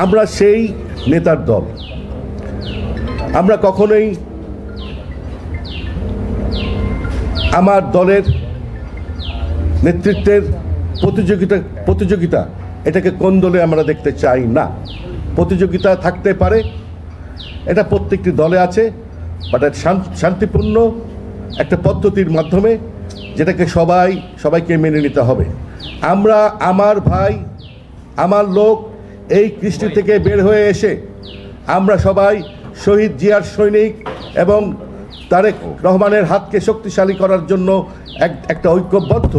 আমরা সেই নেতার দল। আমরা কখনোই আমার দলের নেতৃত্বের প্রতিযোগিতা এটাকে কোন দলে আমরা দেখতে চাই না। প্রতিযোগিতা থাকতে পারে, এটা প্রত্যেকটি দলে আছে, বাট শান্তিপূর্ণ একটা পদ্ধতির মাধ্যমে যেটাকে সবাইকে মেনে নিতে হবে। আমরা আমার ভাই আমার লোক এই কৃষ্টি থেকে বের হয়ে এসে আমরা সবাই শহীদ জিয়ার সৈনিক এবং তারেক রহমানের হাতকে শক্তিশালী করার জন্য একটা ঐক্যবদ্ধ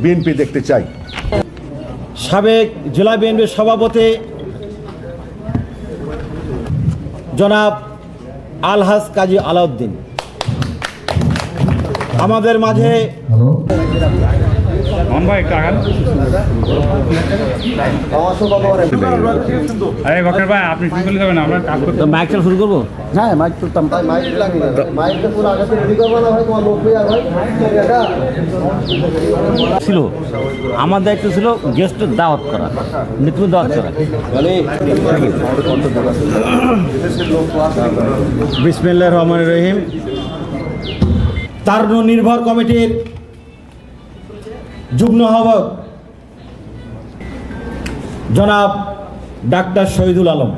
বিএনপি দেখতে চাই। সাবেক জেলা বিএনপির সভাপতি জনাব আলহাজ কাজী আলাউদ্দিন আমাদের মাঝে। মাইকটা শুরু করবো। হ্যাঁ, মাইক তুলতাম ছিল। আমার দায়িত্ব ছিল গেস্টের দাওয়াত করা, মৃত্যু দাওয়াত করা। বিসমিল্লাহির রহমানির রহিম। তারুণ্য নির্ভর কমিটির যুগ্ম আহ্বায়ক জনাব ডাক্তার শহীদুল আলম।